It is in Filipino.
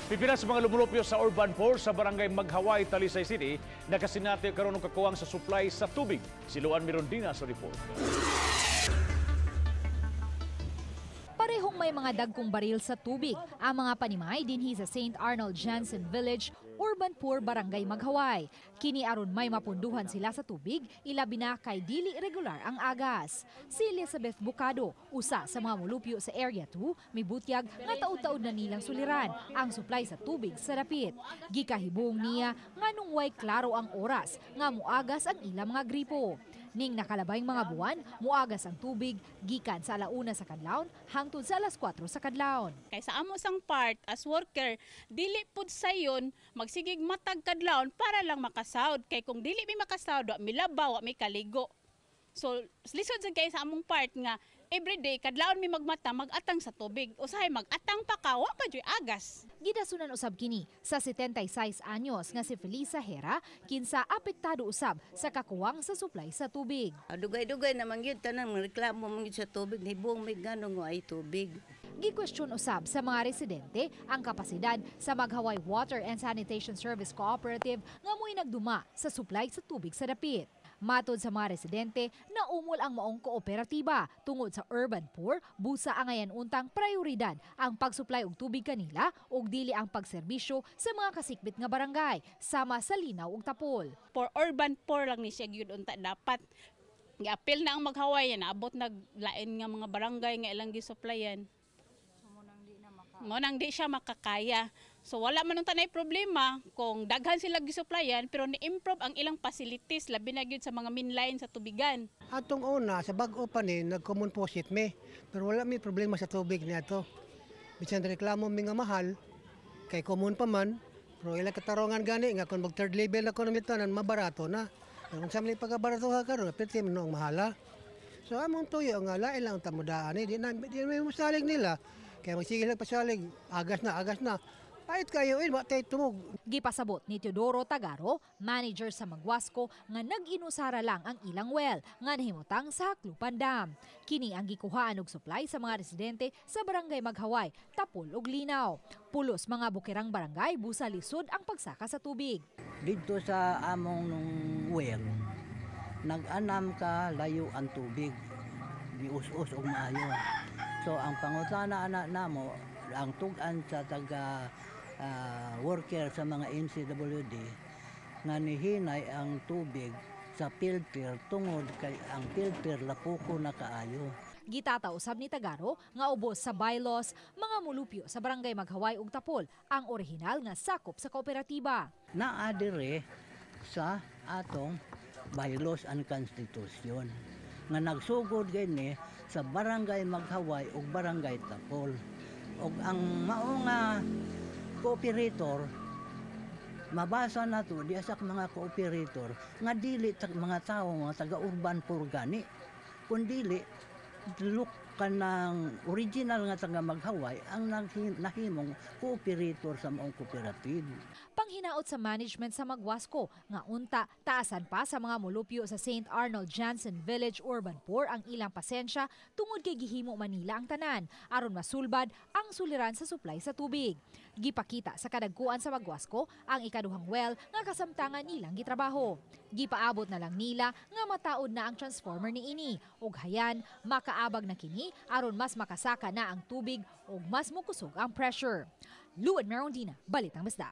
Pipila sa mga lumulupyo sa Urban 4 sa barangay Maghaway, Talisay City, nakasinati karon ng kakuwang sa supply sa tubig. Si Luan Mirondina sa report. Parehong may mga dagkong baril sa tubig ang mga panimay dinhi sa St. Arnold Jansen Village, Urban 4, Barangay Maghaway. Kini aron may mapunduhan sila sa tubig, ilabi na kay dili regular ang agas. Si Elizabeth Bukado, usa sa mga mulupyo sa Area 2, may butyag nga taud-taud na nilang suliran ang supply sa tubig sa dapit. Gikahibong niya nganong way klaro ang oras nga muagas ang ilang mga gripo. Ning nakalabayng mga buwan, muagas ang tubig gikan sa alauna sa kadlawon hangtod sa alas 4 sa kadlawon. Kay sa amo sang part as worker, dili pud sayon magsigig matag kadlawon para lang makasahod. Kay kung dili mi makasahod, wa mi labaw, wa mi kaligo. So lisod sa kay sa among part nga everyday kadlawon mi magmata magatang sa tubig. Usahay magatang pa ka, wa pa joy agas. Gidasunan usab kini sa 76 anyos nga si Felisa Hera kinsa apektado usab sa kakuwang sa supply sa tubig. Dugay-dugay naman gyud tanang reklamo man gyud sa tubig, hibong may ganong ay tubig. Gikwestiyon usab sa mga residente ang kapasidad sa Maghaway Water and Sanitation Service Cooperative nga mo'y nagduma sa supply sa tubig sa dapit. Matod sa mga residente, naumol ang maong kooperatiba tungod sa Urban 4, busa ang ngayon untang prioridad ang pagsupply og tubig kanila ug dili ang pagserbisyo sa mga kasikbit nga barangay sama sa linaw ug tapol. For Urban 4 lang ni siya gyud unta dapat. Gi-appeal na ang Maghaway, naabot naglain nga mga barangay nga ilang gi-supplyan. Ngunang di siya makakaya. So wala man tanay problema kung daghan sila gisupplyan pero ni-improve ang ilang facilities labi na gyud sa mga mainline sa tubigan. Atong una sa bag-o pa ni nag-common posit me pero wala mi problema sa tubig niadto. Bisan reklamo mi nga mahal kay common pa man pero ilang katarungan gani nga kung mag third level na kuno mitanan mabarato na. Kung sa mga pagkabarato ha karon pwede mo ang mahala. So among tuyo nga lain lang tamudaan di may musalig nila. Kaya magsige lang pasalig, agas na. Pahit kayo, matay tumog. Gipasabot ni Teodoro Tagaro, manager sa Magwasko, nga nag-inusara lang ang ilang well nga nahimutang sa Haklupan Dam. Kini ang gikuhaan og supply sa mga residente sa Barangay Maghaway, Tapol ug Linaw. Pulos mga bukirang barangay busa lisod ang pagsaka sa tubig. Dito sa among nung well, nag-anam ka layo ang tubig. Gius-us og maayo. So ang pangutana anak namo ang tugan sa taga worker sa mga NCWD nga nihinay ang tubig sa filter tungod kay ang filter lapuko na kaayo. Gitata usab ni Tagaro nga ubos sa bylaws mga mulupyo sa Barangay Maghaway ug Tapol ang orihinal nga sakop sa kooperatiba. Naa dire sa atong bylaws and constitution nga nagsugod gani sa Barangay Maghaway ug Barangay Tapol. Ug ang mao nga cooperator mabasa nato diya sa mga cooperator nga dili mga tawo nga taga Urban 4 gani kundili look kanang original nga taga Maghaway ang nahimong cooperator sa maong cooperative. Panghinaot sa management sa Magwasko nga unta taasan pa sa mga mulupyo sa St. Arnold Jansen Village, Urban 4 ang ilang pasensya tungod kay gihimo Manila ang tanan aron masulbad ang suliran sa supply sa tubig. Gipakita sa kadagkuan sa Magwasko ang ikaduhang well nga kasamtangan nilang gitrabaho. Gipaabot na lang nila nga mataod na ang transformer niini ug hayan makaabag na kini aron mas makasaka na ang tubig ug mas mukusog ang pressure. Luan Mirondina, Balitang Masda.